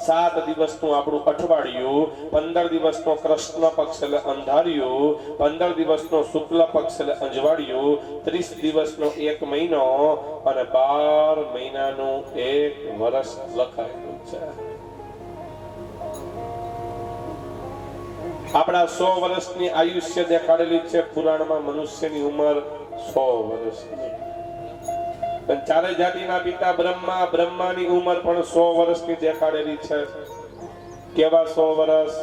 7 દિવસનું આપણું અઠવાડિયું, 15 દિવસનો કૃષ્ણ પક્ષ એટલે અંધારિયું, 15 દિવસનો શુક્લ પક્ષ એટલે અંજવાળિયું, 30 દિવસનો 1 મહિનો અને 12 મહિનાનું 1 વર્ષ લખાયેલું છે. આપણા 100 વર્ષની આયુષ્ય દેખાડેલી છે પુરાણમાં. મનુષ્યની ઉંમર 100 વર્ષની. પણ ચારે જાતિના પિતા બ્રહ્મા, બ્રહ્માની ઉંમર પણ 100 વર્ષની દેખાડેલી છે. કેવા 100 વર્ષ?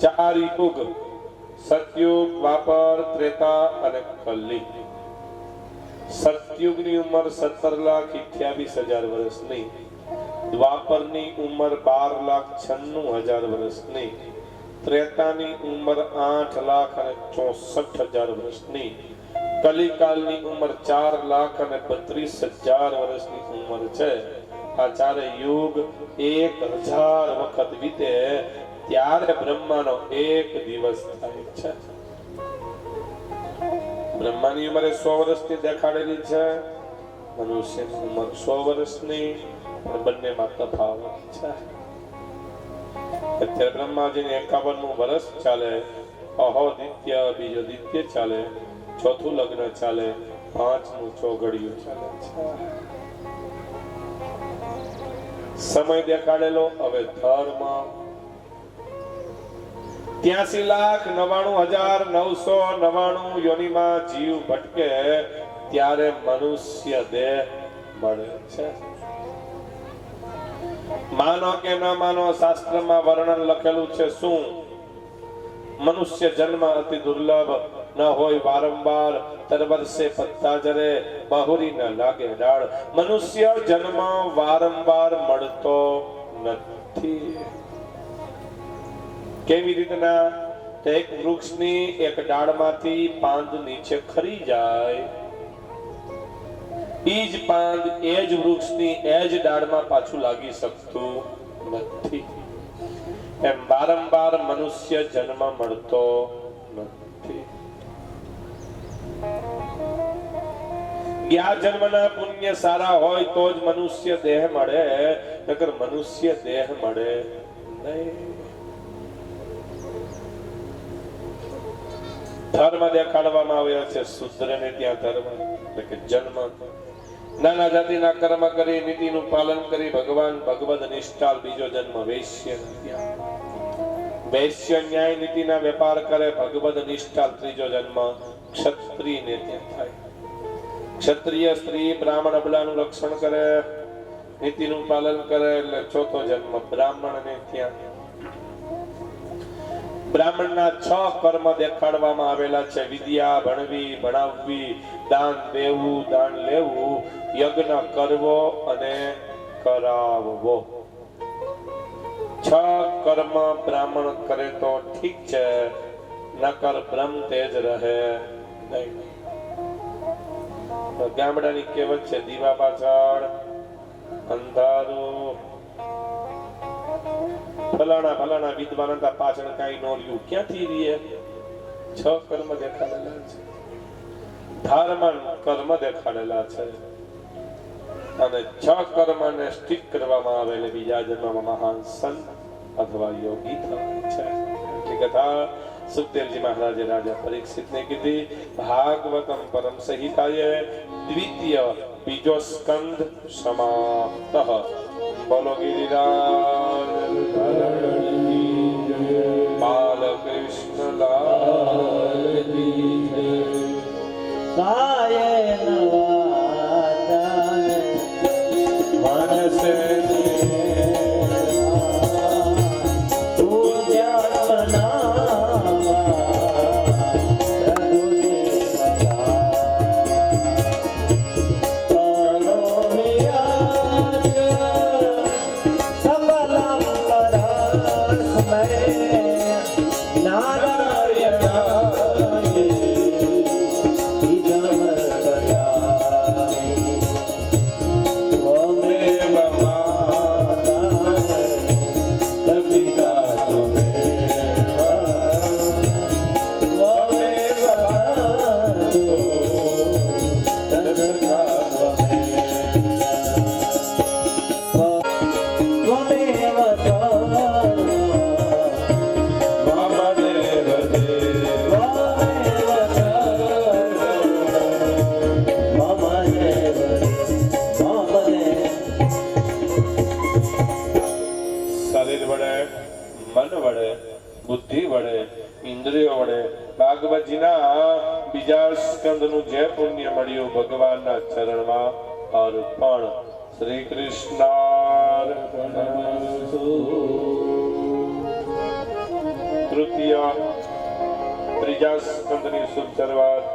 4 યુગ: સતયુગ, દ્વાપર, ત્રેતા અને કલી. સતયુગની ઉંમર 17,28,000 વર્ષની, દ્વાપરની ઉંમર 12,96,000 વર્ષની, ત્રેતાની ઉંમર 8,64,000 વર્ષની, કલિકાલની ઉંમર 4,32,000 વર્ષની ઉંમર છે. આ ચારે યુગ 1000 વખત વીતે ત્યારે બ્રહ્માનો 1 દિવસ થાય છે. બ્રહ્માની ઉંમર 100 વર્ષની દેખાડેલી છે, મનુષ્યની ઉંમર 100 વર્ષની, પણ બંનેમાં તફાવત છે. અત્યારે બ્રહ્માજીને 51મું વર્ષ ચાલે, અહોદિત્ય બીજો દિત્ય ચાલે, ચોથું લગ્ન ચાલે, 5મું ચોઘડિયું ચાલે છે. સમય દેખાડેલો. હવે ધર્મ 83,99,999 યોનિમાં જીવ ભટકે ત્યારે મનુષ્ય દેહ મળે છે. માનો કે ન માનો, શાસ્ત્રમાં વર્ણન લખેલું છે. શું? મનુષ્ય જન્મ અતિ દુર્લભ ન હોય વારંવાર, તરવરસે પત્તા જરે, બહુરી ન લાગે ડાળ. મનુષ્ય જન્મ વારંવાર મળતો નથી. કેવી રીતના? એક વૃક્ષની એક ડાળમાંથી પાંદ નીચે ખરી જાય, ઈ જ પાંદ એ જ વૃક્ષની એ જ ડાળમાં પાછું લાગી શકતું નથી. એમ વારંવાર મનુષ્ય જન્મ મળતો નથી. આ જન્મના પુણ્ય સારા હોય તો જ મનુષ્ય દેહ મળે, નકર મનુષ્ય દેહ મળે નહીં. ધર્મ દેખાડવામાં આવ્યા છે. શૂદ્રને ત્યાં ધર્મ એટલે કે જન્મ. નાના જાતિના કર્મ કરી, નીતિનું પાલન કરી, ભગવાન ભગવદ નિષ્ઠાલ બીજો જન્મ. વૈશ્ય ત્યાં વૈશ્ય ન્યાય નીતિના વેપાર કરે, ભગવદ નિષ્ઠાલ ત્રીજો જન્મ. ક્ષત્રિયને ત્યાં થાય. ક્ષત્રિય સ્ત્રી બ્રાહ્મણ અબલાનું રક્ષણ કરે, નીતિનું પાલન કરે એટલે ચોથો જન્મ. બ્રાહ્મણને ત્યાં બ્રાહ્મણના 6 કર્મ દેખાડવામાં આવેલા છે. વિદ્યા ભણવી, ભણાવવી, દાન દેવું, દાન લેવું, યજ્ઞ કરવો અને કરાવવો. 6 કર્મ બ્રાહ્મણ કરે તો ઠીક છે, નકર બ્રહ્મ તેજ રહે નહીં. ગામડાની કહેવત છે, દીવા પાછળ અંધારું. ફલાણા વિદ્વાન હતા, પાછળ કઈ નો રહ્યું. ક્યાંથી રીએ? 6 કર્મ દેખાડેલા છે. ધર્મ કર્મ દેખાડેલા છે અને 6 કર્મને સ્ટિક કરવામાં આવેલે બીજા જન્મમાં મહાન સંત અથવા યોગી થવાય છે. કથા સુખદેવજી મહારાજે રાજા પરીક્ષિતને કીધી. ભાગવતમ પરમ સંહિતાએ દ્વિતીય બીજો સ્કંદ સમાપ્ત. બોલો ગિરિરાજ બાલકૃષ્ણ લાલ કી જય. કાયન વાચન મનસે નારાયણ મળ્યું ભગવાનના ચરણમાં અર્પણ. શ્રી કૃષ્ણાર્પણમસ્તુ. તૃતીય ત્રીજા સ્કંદની શુભ શરૂઆત.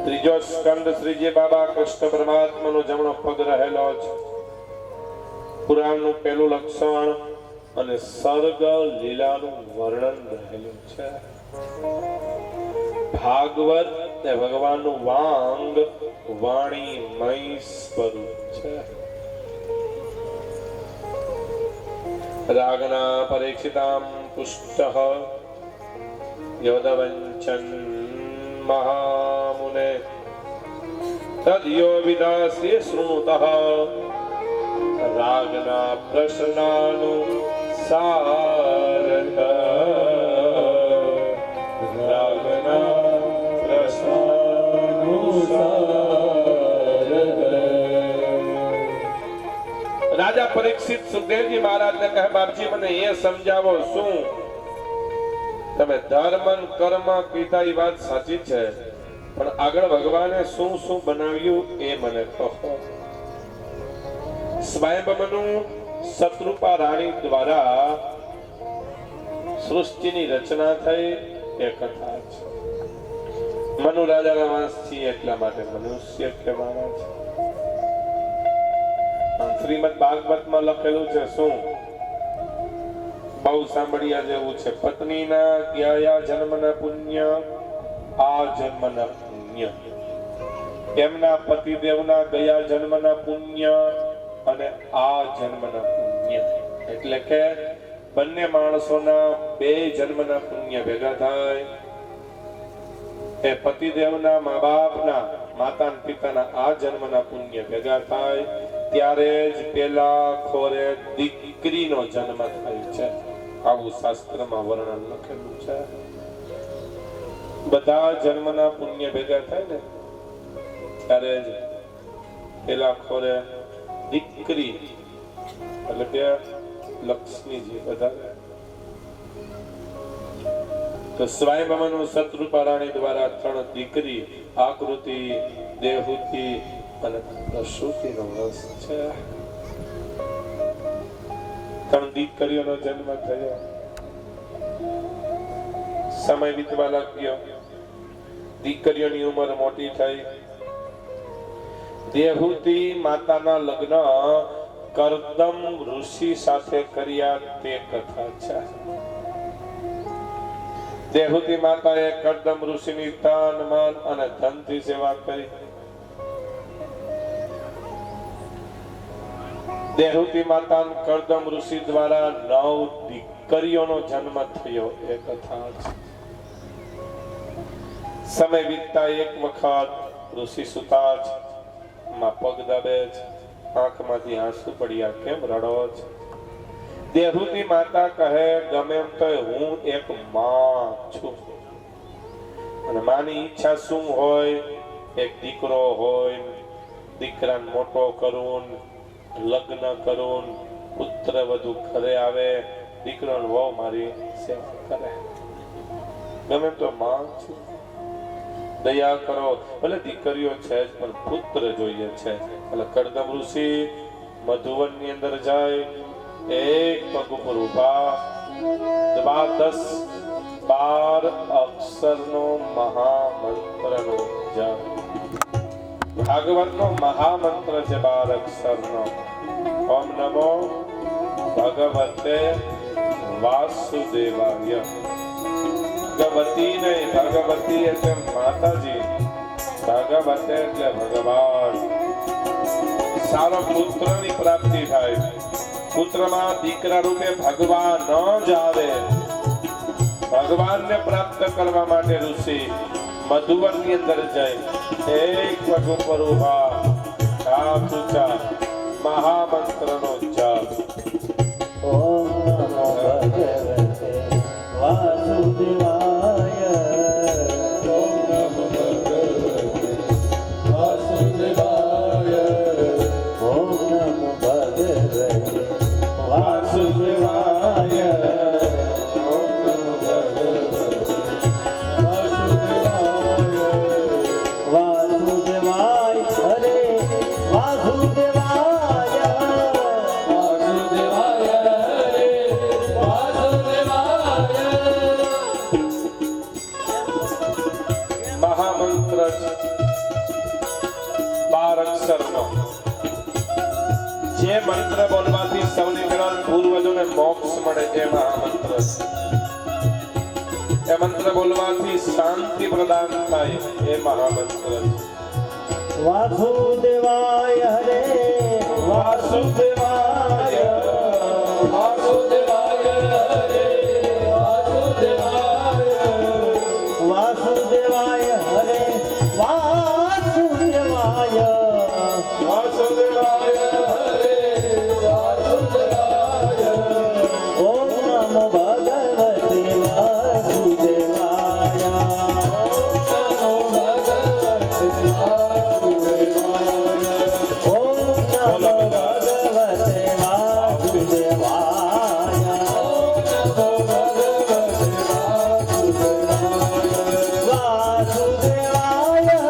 ત્રીજો સ્કંદ શ્રીજી બાબા કૃષ્ણ પરમાત્માનો જમણો પગ રહેલો છે. પુરાણનું પહેલું લક્ષણ અને સર્ગ લીલાનું વર્ણન રહેલું છે. ભાગવત એ ભગવાનનું વાંગ વાણીમય સ્વરૂપ છે. રાગના પરીક્ષિતામ પુષ્ટઃ યોદવંચન મહામુને તદ્યો વિદાસ્ય શૃણુતઃ રાગના પ્રશ્નાનું સારથ. રાગના પ્રશ્નાનું સારથ. રાજા પરીક્ષિત સુખદેવજી મહારાજને કહે, બાપજી મને એ સમજાવો, શું તમે ધર્મ કર્મ કીધા એ વાત સાચી છે, પણ આગળ ભગવાને શું શું બનાવ્યું એ મને કહો. સ્વયંભૂનું શત્રુપા રાણી દ્વારા સૃષ્ટિની રચના થઈ એ કથા છે. મનુ રાજાના વંશથી એટલા માટે મનુષ્ય કહેવાના છે. શ્રીમદ ભાગવતમાં લખેલું છે, શું બહુ સાંભળ્યા જેવું છે. પત્નીના ગયા જન્મના પુણ્ય, આ જન્મના પુણ્ય. એમના પતિદેવના ગયા જન્મના પુણ્ય અને આ જન્મના પુણ્ય. એટલે કે બંને માણસોના બે જન્મના પુણ્ય ભેગા થાય. એ પતિદેવના મા બાપના માતા પિતાના આ જન્મના પુણ્ય ભેગા થાય ત્યારે જ પેલા ખોરે દીકરીનો જન્મ થાય છે. આવું શાસ્ત્રમાં વર્ણન લખેલું છે. બધા જન્મના પુણ્ય ભેગા થાય ને ત્યારે જ પેલા ખોરે દીકરી એટલે કે લક્ષ્મીજી વધારે. તો સ્વયંભૂનું શત્રુપા રાણી દ્વારા 3 દીકરી આકૃતિ, દેવહૂતિ અને પ્રસૂતિનો વંશ છે. 3 દીકરીઓનો જન્મ થયો. સમય વીતવા લાગ્યો. દીકરીઓની ઉંમર મોટી થઈ. દેવહૂતિ માતાના લગ્ન કરદમ ઋષિ સાથે કર્યા તે કથા છે. દેવહૂતિ માતાએ કરદમ ઋષિની તન મન અને ધનથી સેવા કરી. દેવહૂતિ માતા કરદમ ઋષિ દ્વારા 9 દીકરીઓનો જન્મ થયો એ કથા છે. સમય વીતતા એક વખત ઋષિ સુતા જ માં પગ દબે છે. આંખમાંથી આંસુ પડ્યા, કેમ રડો છો? દેવહૂતિ માતા કહે, ગમે એમ તો હું એક માં છું અને માની ઈચ્છા શું હોય? એક દીકરો હોય, દીકરાને મોટો કરું, લગ્ન કરું, પુત્ર વધુ ઘરે આવે, દીકરો વહુ મારી સેવા કરે. ગમે એમ તો માં છું, દયા કરો. ભલે દીકરીઓ છે જ પણ પુત્ર જોઈએ છે. એટલે કરદમ ઋષિ મધુવનની અંદર જાય, એક પગ ઉપર ઉભા 12 અક્ષરનો મહામંત્રનો જપ. ભાગવતનો મહામંત્ર છે 12 અક્ષરનો. ઓમ નમો ભગવતે વાસુદેવાય. ભગવતી નહીં, ભગવતી એટલે માતાજી, ભગવતે એટલે ભગવાન. સારો પુત્રની પ્રાપ્તિ થાય. પુત્રમાં દીકરા રૂપે ભગવાન જ આવે. ભગવાનને પ્રાપ્ત કરવા માટે ઋષિ મધુવનની અંદર જાય, એક પગ ઉપર ઉભા, હાથ ઊંચા, મહામંત્રનો જપ. ઓમ નમો ભગવતે વાસુદેવાય. ઓમ નમો ભગવતે વાસુદેવાય. ઓમ નમો ભગવતે વાસુદેવાય. ઓમ નમો ભગવતે વાસુદેવાય. 12 અક્ષરનો જે મંત્ર બોલવાથી સૌની પેલા પૂર્વજોને મોક્ષ મળે એ મહામંત્ર છે. એ મંત્ર બોલવાથી શાંતિ પ્રદાન થાય એ મહામંત્ર છે. વાસુદેવાય હરે વાસુદેવાય વાસુદેવાય હરે વાસુદેવાય વાસુદેવાય હરે વાસુદેવાય વાસુદેવાય હરે વાસુદેવાય ઓમ નમો ભગવતે વાસુદેવાય ઓમ નમો ભગવતે વાસુદેવાય વાસુદેવાય હરે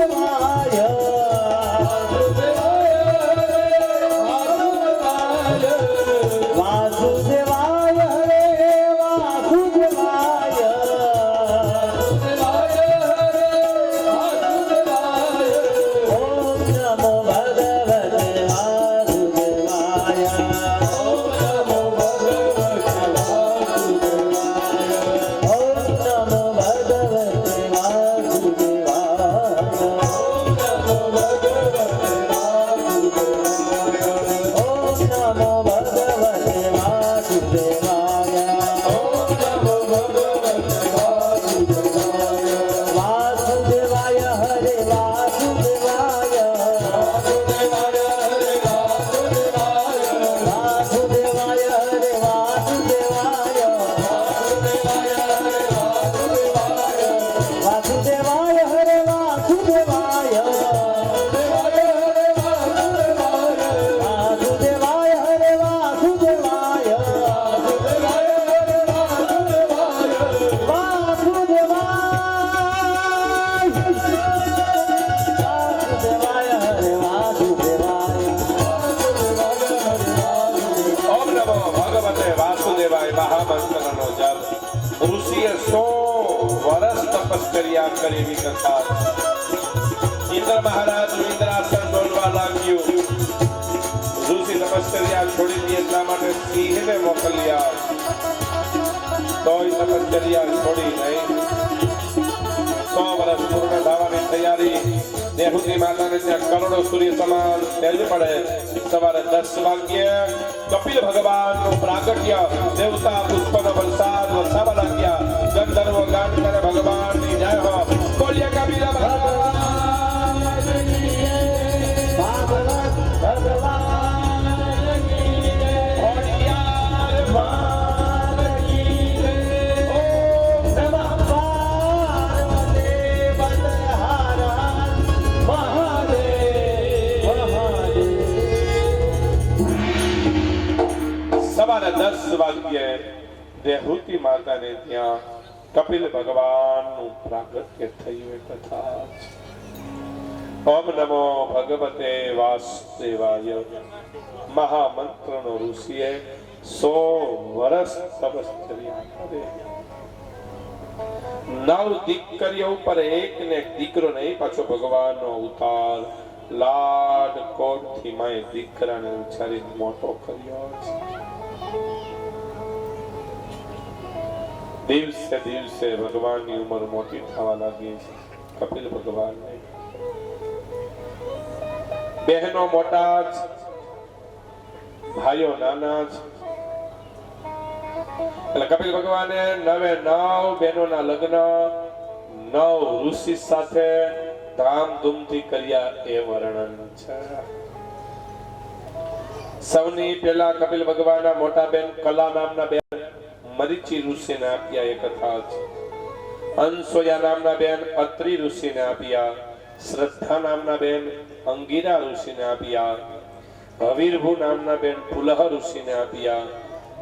વાસુદેવાય વાસુદેવાય હરે વાસુદેવાય ઓમ નમો ભગવતે વાસુદેવાય ઓમ નમો ભગવતે વાસુદેવાય ઓમ નમો ભગવતે વાસુદેવાય વાસુદેવાય હરે વાસુદેવાય વાસુદેવાય હરે વાસુદેવાય વાસુદેવાય હરે વાસુદેવાય વાસુદેવાય હરે વાસુદેવાય વાસુદેવાય હરે વાસુદેવાય ઓમ નમો ભગવતે વાસુદેવાય મહામંત્રનો જપ ઋષિએ 100 વર્ષ તપશ્ચર્યા કરી એવી કથા છે. ઇન્દ્ર મહારાજ ઇન્દ્રાસન ડોલવા લાગ્યું. ઋષિ તપશ્ચર્યા છોડી દી એટલા માટે સિંહને મોકલ્યા તોય તપશ્ચર્યા છોડી નહીં. 100 વર્ષ પૂર્ણ થવાની તૈયારી. દેહુતી માતાને ત્યાં કરોડો સૂર્ય સમાન તેજ પડે. સવારે 10 વાગ્યે કપિલ ભગવાનનું પ્રાગટ્ય. દેવતા પુષ્પનો વરસાદ વરસાવવા લાગ્યા. ગંધર્વો ગાન કરે ભગવાનની જય હો. બોલ્યા કપિલ ભગવાન ભાગવત ભગવાન ઓડિયાર માન કી ઓમ નમઃ પાર્વતી પતે હર હર મહાદેવ મહાદેવ સવારે 10 વાગ્યે દેહુતી માતાને ત્યાં કપિલ ભગવાનનું પ્રાગટ્ય થયું એ કથા છે. ઓમ નમો ભગવતે વાસુદેવાય મહામંત્રનો ઋષિએ 100 વર્ષ તપશ્ચર્યા કરે. 9 દીકરીઓ ઉપર એક ને એક દીકરો નહીં, પાછો ભગવાનનો અવતાર. લાડ કોટથી માએ દીકરાને ઉછારી મોટો કર્યો છે. દિવસે દિવસે ભગવાનની ઉંમર મોટી થવા લાગી છે. કપિલ ભગવાનને બહેનો મોટા જ, ભાઈઓ નાના જ. એટલે કપિલ ભગવાને 9 બહેનોના લગ્ન 9 ઋષિ સાથે ધામધૂમથી કર્યા એ વર્ણન છે. સૌની પહેલા કપિલ ભગવાનના મોટા બેન કલા નામના બેન મરીચી ઋષિને આપ્યા એ કથા છે. અંસોયા નામના બેન અત્રિ ઋષિને આપ્યા. શ્રદ્ધા નામના બેન અંગીરા ઋષિને આપ્યા. હવીરભુ નામના બેન પુલહ ઋષિને આપ્યા.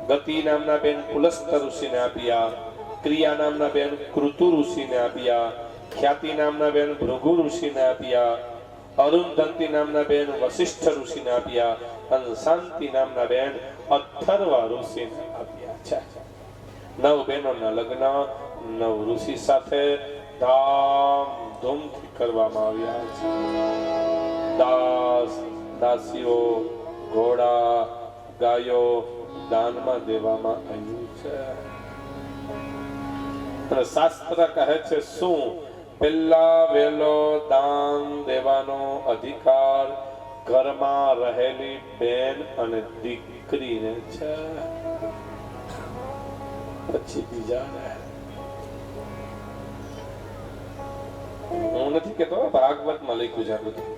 ગતિ નામના બેન પુલસ્ત ઋષિને આપ્યા. ક્રિયા નામના બેન કૃતુ ઋષિને આપ્યા. ખ્યાતિ નામના બેન ભૃગુ ઋષિને આપ્યા. અરુંધંતી નામના બેન વશિષ્ઠ ઋષિને આપ્યા. અને શાંતિ નામના બેન અથર્વ ઋષિને આપ્યા છે. 9 બહેનોના લગ્ન 9 ઋષિ સાથે ધામ ધામધૂમથી કરવામાં આવ્યા છે. દાસ દાસીઓ ઘોડા ગાયો દાનમાં દેવામાં આવ્યું છે. અને શાસ્ત્ર કહે છે શું પેલા વેલો દાન દેવાનો અધિકાર ઘરમાં રહેલી બેન અને દીકરીને છે, પછી બીજાને. હું નથી કેતો ભાગવતમાં લખ્યું છે આ બધું.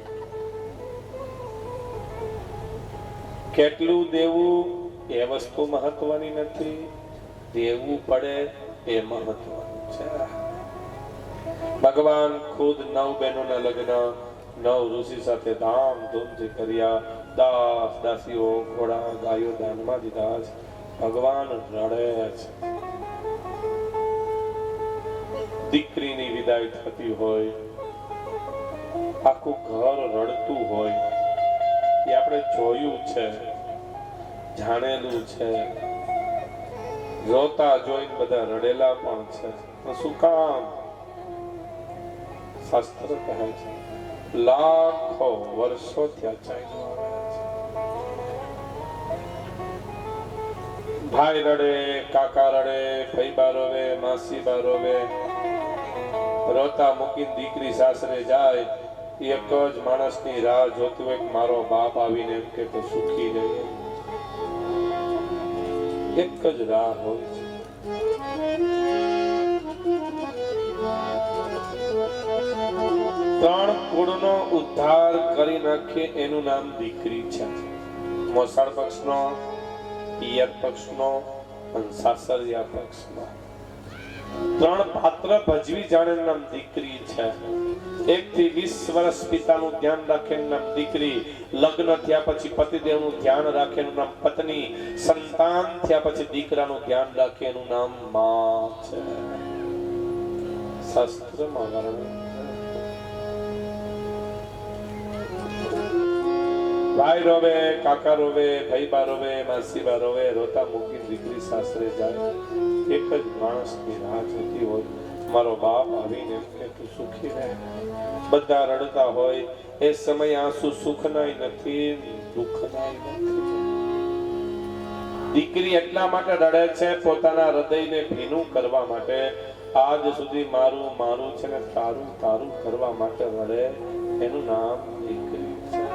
કેટલું દેવું એ વસ્તુ મહત્વની નથી, દેવું પડે એ મહત્વનું છે. ભગવાન ખુદ 9 બહેનોના લગ્ન 9 ઋષિ સાથે ધામધૂમથી કર્યા. દાસ દાસીઓ ઘોડા ગાયો દાનમાં દીધા છે. ભગવાન રડે છે. દીકરીની વિદાય થતી હોય, આખું ઘર રડતું હોય, એ આપણે જોયું છે, જાણેલું છે. રોતા જોઈને બધા રડેલા પણ છે. તો શું કામ? શાસ્ત્ર કહે છે લાખો વર્ષો ત્યાં ચાલ્યું આવે છે. ભાઈ રડે, કાકા રડે, ફઈબા રોવે, માસીબા રોવે. રોતા મૂકીને દીકરી સાસરે જાય, એક જ માણસની રાહ જોતું હોય કે મારો બાપ આવીને એમ કે તો સુખી રહે. એક જ રાહ હોય છે. ત્રણ કુળનો ઉદ્ધાર કરી નાખે એનું નામ દીકરી છે. મોસાળ પક્ષનો, પિયર પક્ષનો અને સાસરિયા પક્ષનો. ત્રણ પાત્ર ભજવી જાણે નામ દીકરી છે. 1 થી 20 વર્ષ પિતાનું ધ્યાન રાખે નામ દીકરી. લગ્ન થયા પછી પતિદેવનું ધ્યાન રાખે એનું નામ પત્ની. સંતાન થયા પછી દીકરાનું ધ્યાન રાખે એનું નામ માં છે. શાસ્ત્રમાં વર્ણન. ભાઈ રોવે, કાકા રોવે, ભાઈબા રોવે, માસીબા રોવે. રોતા મૂકી દીકરી સાસરે જાય, એક જ માણસની રાહ જોતી હોય, મારો બાપ આવીને તું સુખી રહે. બધા રડતા હોય એ સમય આંસુ સુખનાય નથી, દુઃખનાય નથી. દીકરી એટલા માટે રડે છે પોતાના હૃદયને ભીનું કરવા માટે. આજ સુધી મારું મારું છે ને તારું તારું કરવા માટે રડે. એનું નામ દીકરી છે.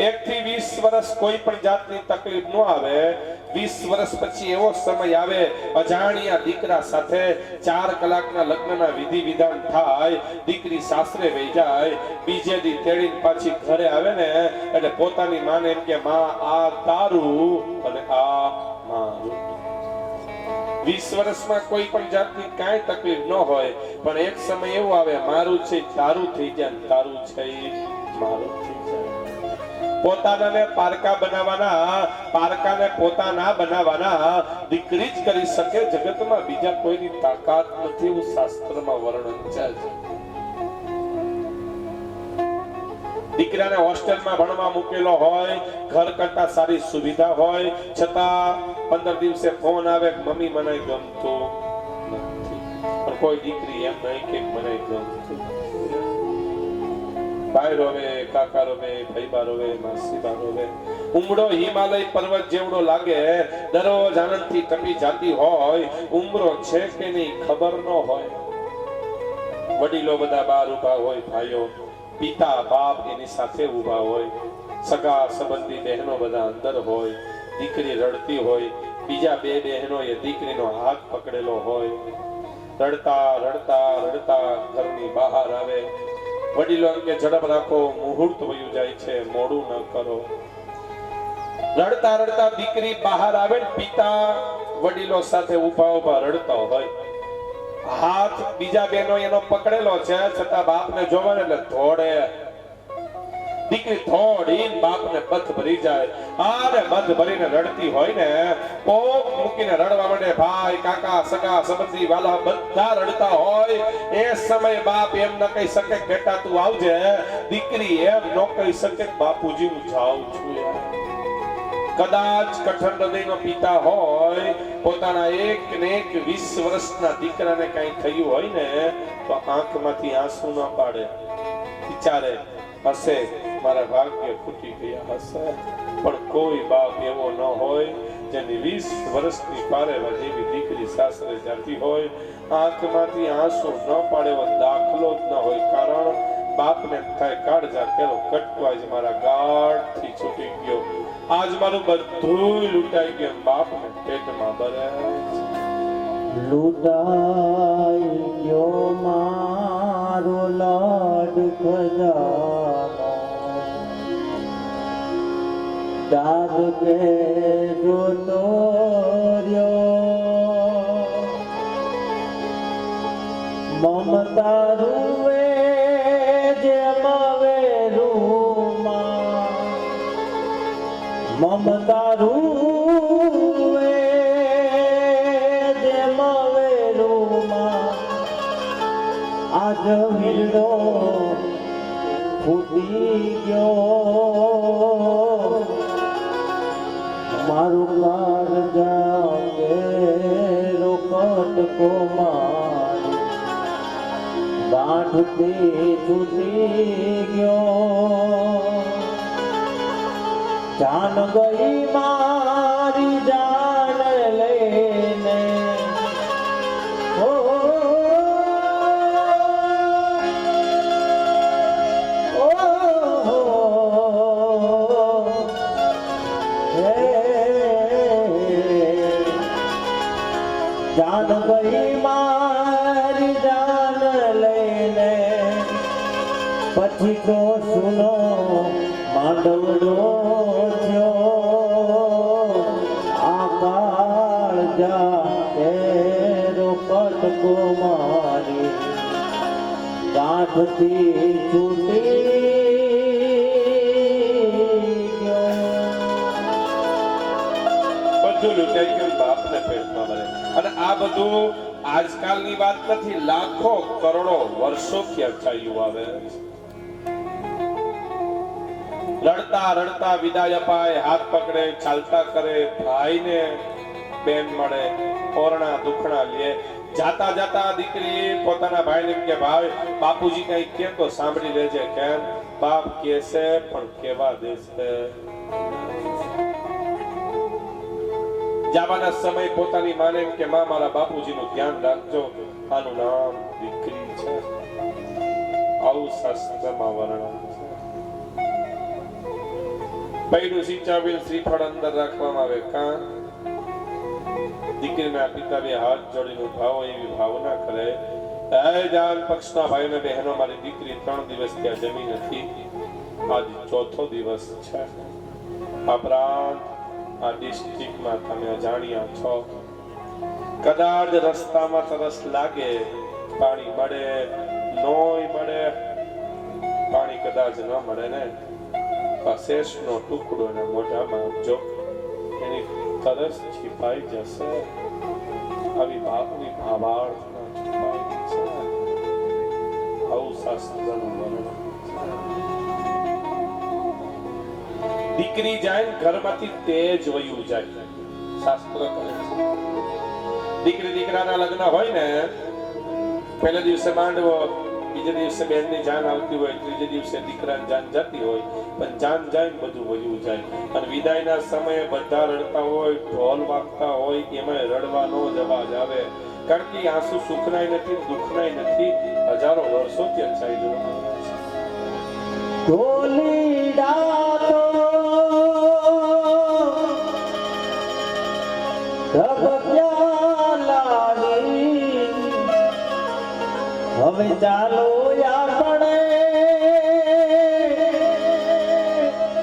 1 થી 20 વર્ષ કોઈ પણ જાતની તકલીફ ન આવે. 20 વર્ષ પછી એવો સમય આવે, અજાણ્યા દીકરા સાથે 4 કલાકના લગ્નના વિધિ વિધાન થાય, દીકરી સાસરે વહી જાય, બીજે દી તેડીને પાછી ઘરે આવે ને એટલે પોતાની માને એમ કે માં આ તારું અને આ મારું. 20 વર્ષમાં કોઈ પણ જાતની કાંઈ તકલીફ ન હોય, પણ એક સમય એવો આવે મારું છે તારું થઈ જાય, તારું છે મારું થઈ જાય. પોતાનાને પારકા બનાવવાના, પારકાને પોતાના બનાવવાના દીકરી જ કરી શકે. જગતમાં બીજા કોઈની તાકાત નથી, એવું શાસ્ત્રમાં વર્ણન છે. દીકરાને હોસ્ટેલમાં ભણવા મૂકેલો હોય, ઘર કરતા સારી સુવિધા હોય, છતાં 15 દિવસે ફોન આવે કે મમ્મી મને ગમતું નથી. પણ કોઈ દીકરી એમ નહીં કે મને ગમતું. ભાઈ રોવે, કાકા રોવે, ભાઈબા રોવે, માસીબા રોવે. ઉમળો હિમાલય પર્વત જેવડો લાગે, દરરોજ આનંદથી ટપી જાતી હોય, ઉમરો છે કે નહીં ખબર ન હોય. વડીલો બધા બહાર ઉભા હોય, ભાઈઓ, પિતા બાપ એની સાથે ઉભા હોય, સગા સંબંધી બહેનો બધા અંદર હોય. દીકરી રડતી હોય, બીજા 2 બહેનો એ દીકરીનો હાથ પકડેલો હોય. રડતા રડતા રડતા ઘરની બહાર આવે. વડીલો કે ઝડપ રાખો, મુહૂર્ત વયું જાય છે, મોડું ન કરો. રડતા રડતા દીકરી બહાર આવે, પિતા વડીલો સાથે ઊભા ઊભા રડતા હોય. હાથ બીજા બહેનો એનો પકડેલો છે, છતાં બાપને જોવે એટલે ધોડે. દીકરી થોડીને બાપને બધ ભરી જાય. આને બધ ભરીને રડતી હોય ને, પોક મૂકીને રડવા માંડે. ભાઈ, કાકા, સગા, સંબંધી, વાલા બધા રડતા હોય. એ સમયે બાપ એમ ન કહી શકે બેટા તું આવજે. દીકરી એમ ન કહી શકે બાપુજી હું જાઉં છું. કદાચ કઠણ હૃદયનો પિતા હોય, પોતાના એક ને એક 20 વર્ષના દીકરાને કઈ થયું હોય ને તો આંખમાંથી આંસુ ન પાડે, વિચારે હશે મારા ભાગ્ય ફૂટી ગયા હશે. પણ કોઈ બાપ એવો ન હોય જેની 20 વર્ષની પારેવા જેવી દીકરી સાસરે જતી હોય, આંખમાંથી આંસુ ન પાડે એવો દાખલો જ ન હોય. કારણ બાપને થાય કાળજા કેરો કટવાજ મારા ગાઢથી છૂટી ગયો, આજ મારું બધું લૂંટાઈ ગયું. બાપને પેટમાં બરે લૂંટાઈ ગયો મારો લાડ ખજાનો, દાદ કે જોતો રહ્યો, મમતા રૂવે જેમ વેરુમાં, મમતા રૂવે જેમ વેરુમાં, આજ વીરડો ફૂટી ગયો, મારું કાળજા કેરો કટકો મારી ગાંઠથી છૂટી ગયો, જાન ગઈ મારી જાન લઈને, ઓ જાન ગઈ મારી જાન લઈને, પછી તો સુનો માંડવડો થયો, આ કાળજા કેરો કટકો મારી ગાંઠથી છૂટી બધું લૂંટાઈ ગયું, બાપને પેટમાં બરે. અને આ બધું આજકાલની વાત નથી, લાખો કરોડો વર્ષોથી આ ચાલ્યું આવે છે. રડતા રડતા વિદાય અપાય, હાથ પકડે, ચાલતા કરે, ભાઈને બેન મળે, ઓરણા દુખણા લે. જાતા જાતા દીકરી પોતાના ભાઈને કે ભાઈ બાપુજી કઈ કે તો સાંભળી લેજે. કેમ? બાપ કેસે પણ કેવા દેશે. જવાના સમય પોતાની માને એમ કે માં મારા બાપુજીનું ધ્યાન રાખજો, આનું નામ દીકરી છે. આવું શાસ્ત્રમાં વર્ણન છે. પૈડું સિંચાવેલ શ્રીફળ અંદર રાખવામાં આવે. કાં દીકરીના પિતા બે હાથ જોડીને ભાવ એવી ભાવના કરે, હે જાન પક્ષના ભાઈઓ ને બહેનો, મારી દીકરી 3 દિવસ ત્યાં જમી નથી, આજ 4થો દિવસ છે. આ પ્રાંત આ ડિસ્ટ્રિક્ટમાં તમે અજાણ્યા છો. કદાચ રસ્તામાં તરસ લાગે, પાણી મળે નોય મળે, પાણી કદાચ ન મળે ને શેષનો ટુકડો ને મોઢામાં આપજો, એની તરસ છીપાઈ જશે. આવી બાપની ભાવાર્થના છુપાઈ છે. આવું શાસ્ત્રનું વર્ણન. દીકરી જાય ઘરમાંથી તેજ વયું જાય. શાસ્ત્ર કહે છે દીકરી દીકરાના લગ્ન હોય ને, પહેલા દિવસે માંડવો, બીજા દિવસે બહેનની જાન આવતી હોય, ત્રીજે દિવસે દીકરાની જાન જતી હોય, પણ જાન જાય બધું વયું જાય. અને વિદાયના સમયે બધા રડતા હોય, ઢોલ વાગતા હોય, એમાં રડવાનો જ અવાજ આવે. કારણ કે આંસુ સુખનાય નથી, દુઃખનાય નથી, હજારો વર્ષો ત્યાં ચાલ્યું છે. ઢોલીડા તો ઢબક્યા લાડી, હવે ચાલો આપણે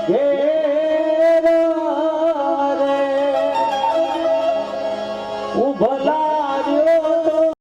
ઘેર રે ઉભલા રે